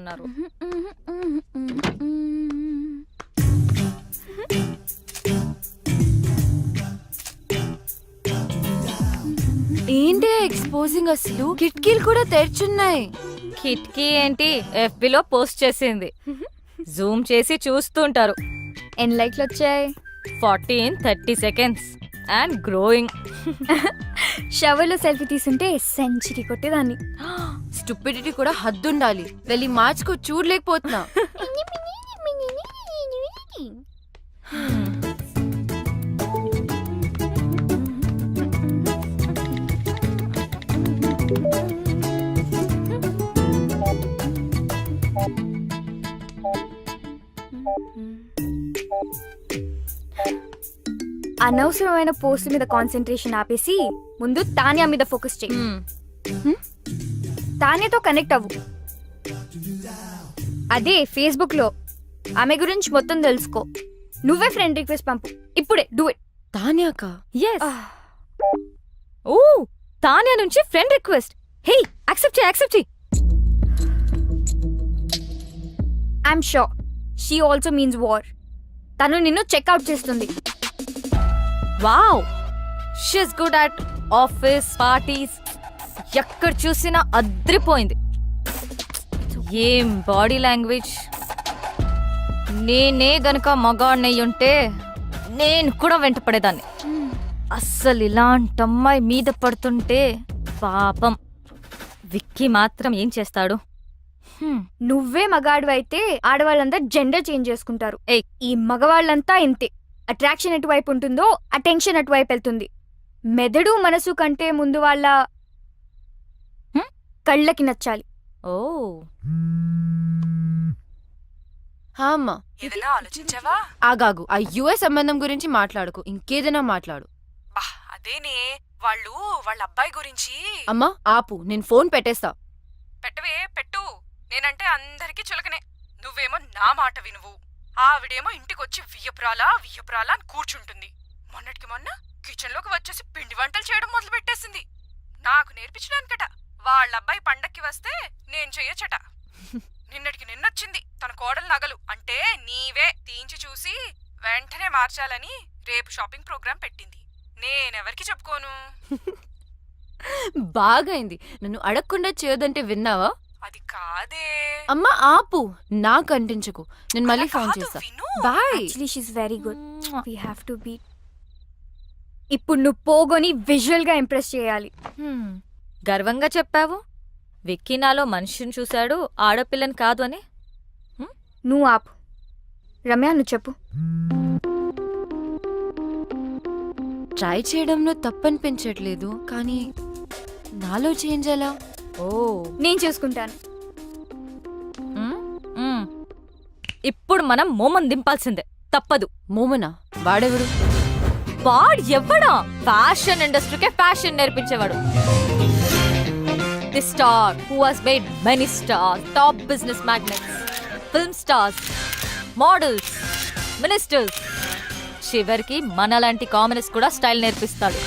ఉన్నారు. ఏంటి ఎక్స్పోజింగ్ అసలు కిటికీలు కూడా తెరుచున్నాయి. కిటికీ ఏంటి FBలో పోస్ట్ చేసింది. జూమ్ చేసి చూస్తుంటారు. ఎన్ని లైక్లు వచ్చాయి? 40 in 30 seconds అండ్ గ్రోయింగ్. షవర్లో సెల్ఫీ తీసుంటే సెంచరీ కొట్టేదాన్ని. స్టూపిడిటీ కూడా హద్దుండాలి. వెళ్ళి మార్చుకో, చూడలేకపోతున్నా. అనవసరమైన పోస్ట్ మీద కాన్సన్ట్రేషన్ ఆపేసి ముందు తానియా మీద ఫోకస్ చేయి. తానియాతో కనెక్ట్ అవ్వు. అదే ఫేస్బుక్ లో ఆమె గురించి మొత్తం తెలుసుకో. నువ్వే ఫ్రెండ్ రిక్వెస్ట్ పంపు ఇప్పుడే. Do it. తాన్యాకా? ఎస్. ఓ తానియా నుంచి ఫ్రెండ్ రిక్వెస్ట్. హే యాక్సెప్ట్ చేయి. I'm sure she also means war. తను నిన్ను చెక్అవుట్ చేస్తుంది. Wow, she's good at office parties. ఎక్కడ చూసినా అద్రిపోయింది. ఏం బాడీ లాంగ్వేజ్. నేనే గనక మగాడినయ్యుంటే నేను కూడా వెంట పడేదాన్ని. అస్సలు ఇలాంటి అమ్మాయి మీద పడుతుంటే పాపం. విక్కీ మాత్రం ఏం చేస్తాడు? నువ్వే మగాడు అయితే ఆడవాళ్ళంతా జెండర్ చేంజ్ చేసుకుంటారు. ఈ మగవాళ్ళంతా ఇంతే. అట్రాక్షన్ ఎటువైపు ఉంటుందో అటెన్షన్ అటువైపు వెళ్తుంది. మెదడు మనసు కంటే ముందు వాళ్ళ కళ్ళకి నచ్చాలి. ఓ అమ్మా, ఏదైనా ఆలోచించావా? ఆగాగు. ఆ యుఎస్ సంబంధం గురించి మాట్లాడుకు, ఇంకేదైనా మాట్లాడు. బా అదేనే, వాళ్ళ అబ్బాయి గురించి. అమ్మా ఆపు, నేను ఫోన్ పెట్టేస్తా. పెట్టు. నేనంటే అందరికీ చులకనే. నువ్వేమో నా మాట వినువు. ఆవిడేమో ఇంటికొచ్చి వియ్యపురాలా అని కూర్చుంటుంది. మొన్నటికి మొన్న కిచెన్లోకి వచ్చేసి పిండి వంటలు చేయడం మొదలు పెట్టేసింది. నాకు నేర్పించడానికట. వాళ్ళబ్బాయి పండక్కి వస్తే నేను చెయ్యొచ్చట. నిన్నటికి నిన్నొచ్చింది తన కోడలు నగలు అంటే నీవే తీయించి చూసి వెంటనే మార్చాలని రేపు షాపింగ్ ప్రోగ్రాం పెట్టింది. నేనెవరికి చెప్పుకోను. బాగైంది. నన్ను అడగకుండా చేయొద్దంటే విన్నావా? అది కాదే. అమ్మా ఆపు, నాకు అంటించకు. నేను మళ్ళీ ఫోన్ చేస్తా. Bye. Actually she's very good. We have to be. ఇప్పుడు నువ్వు పోగొని విజువల్ గా ఇంప్రెస్ చేయాలి. గర్వంగా చెప్పావు. విక్కీ నాలో మనిషిని చూశాడు, ఆడపిల్లని కాదు అని. నువ్వు ఆపు. రమ్య నువ్వు చెప్పు. ట్రై చేయడంలో తప్పనిపించట్లేదు, కానీ నాలో చేంజ్ ఎలా? ఓ నేను చూసుకుంటాను. ఇప్పుడు మనం మోమన్ దింపాల్సిందే, తప్పదు. మోమనా? వాడెవడు? వాడు ఎవ్వడా? ఫ్యాషన్ ఇండస్ట్రీకే ఫ్యాషన్ నేర్పించేవాడు. The star who has made many stars, top business magnates, film stars, models, ministers, చివరికి మనలాంటి కామనర్స్ కూడా స్టైల్ నేర్పిస్తాడు.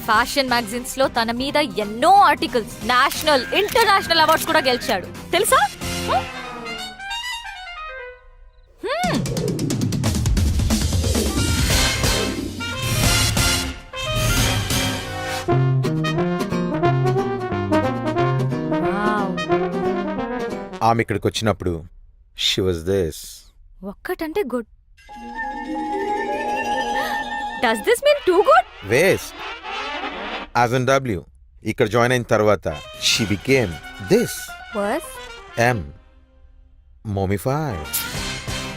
ఫ్యాషన్ మ్యాగజైన్స్ లో తన మీద ఎన్నో ఆర్టికల్స్, నేషనల్ ఇంటర్నేషనల్ అవార్డ్స్ కూడా గెలిచాడు, తెలుసా? ఆమె ఇక్కడికి వచ్చినప్పుడు షీ వాజ్ దిస్. ఒక్కటంటే good. Does this mean too good? Waste. As in W. ఇక్కడ జాయిన్ అయిన తర్వాత she became this. Worse M. Mummified.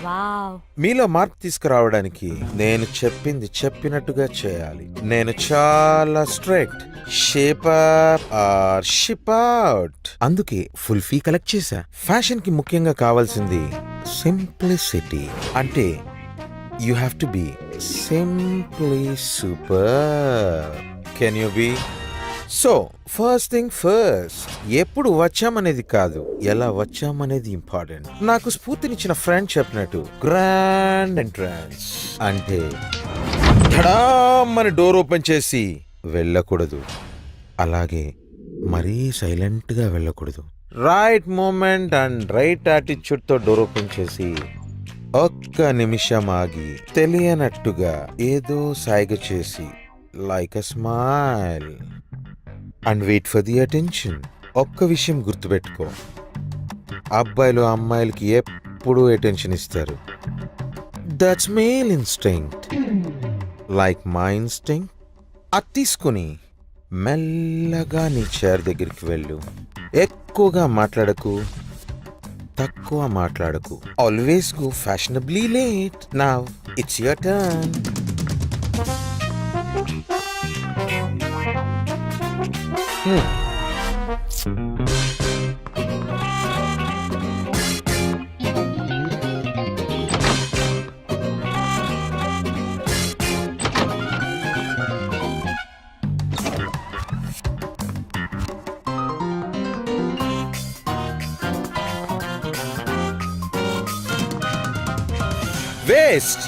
Wow. మీలో మార్పు తీసుకురావడానికి నేను చెప్పింది చెప్పినట్టుగా చేయాలి. నేను చాలా strict. Shape up or ship out. అందుకే ఫుల్ ఫీ కలెక్ట్ చేశా. ఫ్యాషన్ కి ముఖ్యంగా కావాల్సింది సింప్లిసిటీ. అంటే you have to be simply super. Can you be? So first thing first, ఎప్పుడు వచ్చామనేది కాదు, ఎలా వచ్చామనేది ఇంపార్టెంట్. నాకు స్ఫూర్తినిచ్చిన ఫ్రెండ్ చెప్పినట్టు గ్రాండ్ ఎంట్రన్స్ అంటే ధడామని డోర్ ఓపెన్ చేసి వెళ్ళకూడదు, అలాగే మరీ సైలెంట్గా వెళ్ళకూడదు. రైట్ మూమెంట్ అండ్ రైట్ యాటిట్యూడ్తో డోర్ ఓపెన్ చేసి ఒక్క నిమిషం ఆగి తెలియనట్టుగా ఏదో సాయిగ చేసి like a smile and wait for the attention. ఒక్క విషయం గుర్తుపెట్టుకో, అబ్బాయిలు అమ్మాయిలకి ఎప్పుడూ అటెన్షన్ ఇస్తారు. That's male instinct like my instinct. అది తీసుకుని మెల్లగా నీ చైర్ దగ్గరికి వెళ్ళు. ఎక్కువగా మాట్లాడకు, తక్కువ మాట్లాడకు. Always go fashionably late. Now it's your turn. Waste,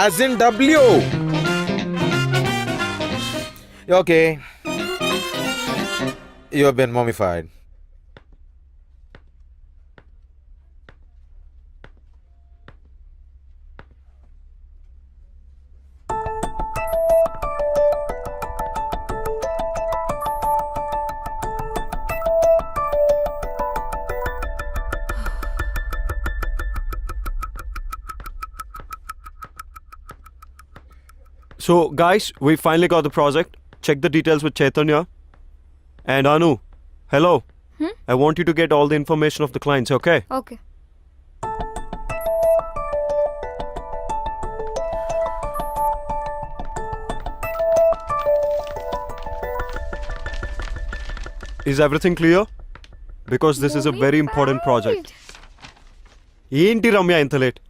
as in W. Okay. You have been mummified. So, guys, we finally got the project. Check the details with Chaitanya. And Anu, hello. I want you to get all the information of the clients, okay? Okay. Is everything clear? Because this is a very important project. ఏంటి రమ్య ఇంత late?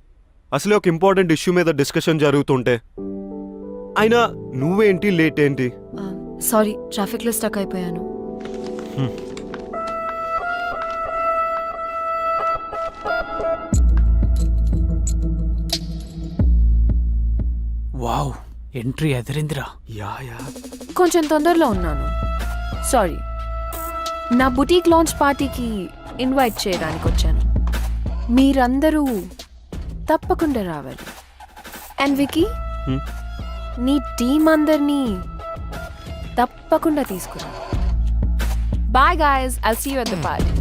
అసలే ఒక important issue మీద discussion జరుగుతుంటే అయినా నువ్వేంటి late ఏంటి? Sorry, traffic లో స్టక్ అయిపోయాను. వావ్, ఎంట్రీ ఎదిరిందిరా. యా కొంచెం తొందరలో ఉన్నాను. సారీ. నా బుటీక్ లాంచ్ పార్టీకి ఇన్వైట్ చేయడానికి వచ్చాను. మీరందరూ తప్పకుండా రావాలి. అండ్ వికీ, నీ టీం అందరినీ తప్పకుండా తీసుకురా. Bye guys, I'll see you at the party.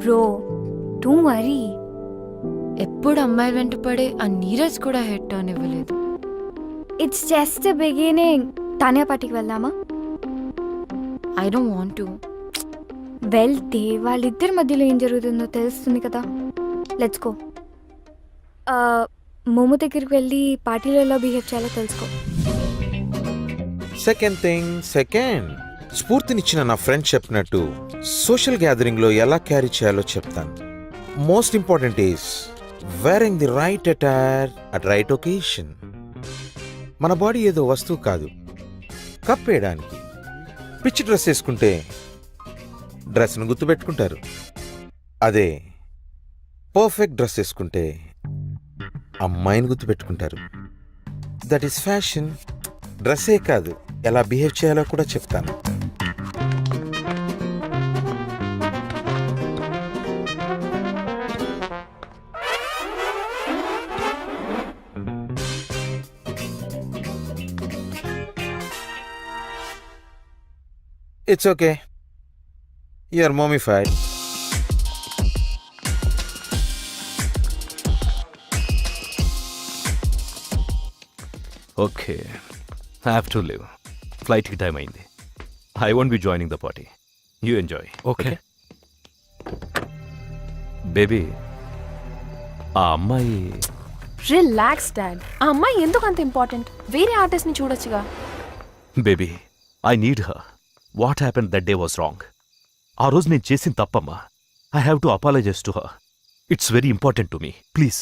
Bro, don't worry. ఎప్పుడు అమ్మాయి వెంట పడే ఆ నీరజ్ కూడా హెడ్ టర్న్ ఇవ్వలేదు. It's just beginning. తానే పార్టీకి వెళ్దామా? I don't want to. వెళ్తే వాళ్ళిద్దరి మధ్యలో ఏం జరుగుతుందో తెలుస్తుంది కదా. Let's go. మోమో దగ్గరికి వెళ్ళి పార్టీలో ఎలా బిహేవ్ చేయాలో తెలుసుకో. సెకండ్ స్ఫూర్తినిచ్చిన నా ఫ్రెండ్ చెప్పినట్టు సోషల్ గ్యాదరింగ్ లో ఎలా క్యారీ చేయాలో చెప్తాను. Most important is wearing the right attire at right occasion. మన బాడీ ఏదో వస్తువు కాదు, కప్పేయడానికి. పిచ్చి డ్రెస్ వేసుకుంటే డ్రెస్ను గుర్తుపెట్టుకుంటారు. అదే పర్ఫెక్ట్ డ్రెస్ వేసుకుంటే అమ్మాయిని గుర్తుపెట్టుకుంటారు. That is fashion. డ్రెస్సే కాదు, ఎలా బిహేవ్ చేయాలో కూడా చెప్తాను. It's okay. You're mummified. Okay, I have to leave. ఫ్లైట్కి టైం అయింది. I won't be joining the party. You enjoy. Okay. Baby, ఆ అమ్మాయి రిలాక్స్ డాడ్. ఆ అమ్మాయి ఎందుకు అంత ఇంపార్టెంట్? వేరే ఆర్టిస్ట్ ని చూడొచ్చుగా. Baby, I need her. What happen that day was wrong. ఆ రోజు నేను చేసిన తప్పమ్మా. I have to apologise to her. It's very important to me. Please.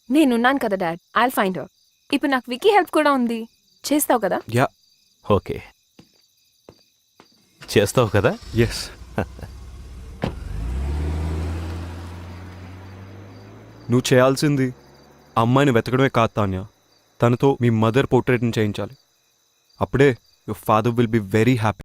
నేనున్నాను కదా డాడ్, ఐల్ ఫైండ్ హర్. ఇప్పుడు నాకు వికీ హెల్ప్ కూడా ఉంది. చేస్తావు కదా? యా. ఓకే, చేస్తావు కదా? ఎస్. నువ్వు చేయాల్సింది అమ్మాయిని వెతకడమే కాదు తాన్య, తనతో మీ మదర్ పోర్ట్రేట్ని చేయించాలి. అప్పుడే your father will be very happy.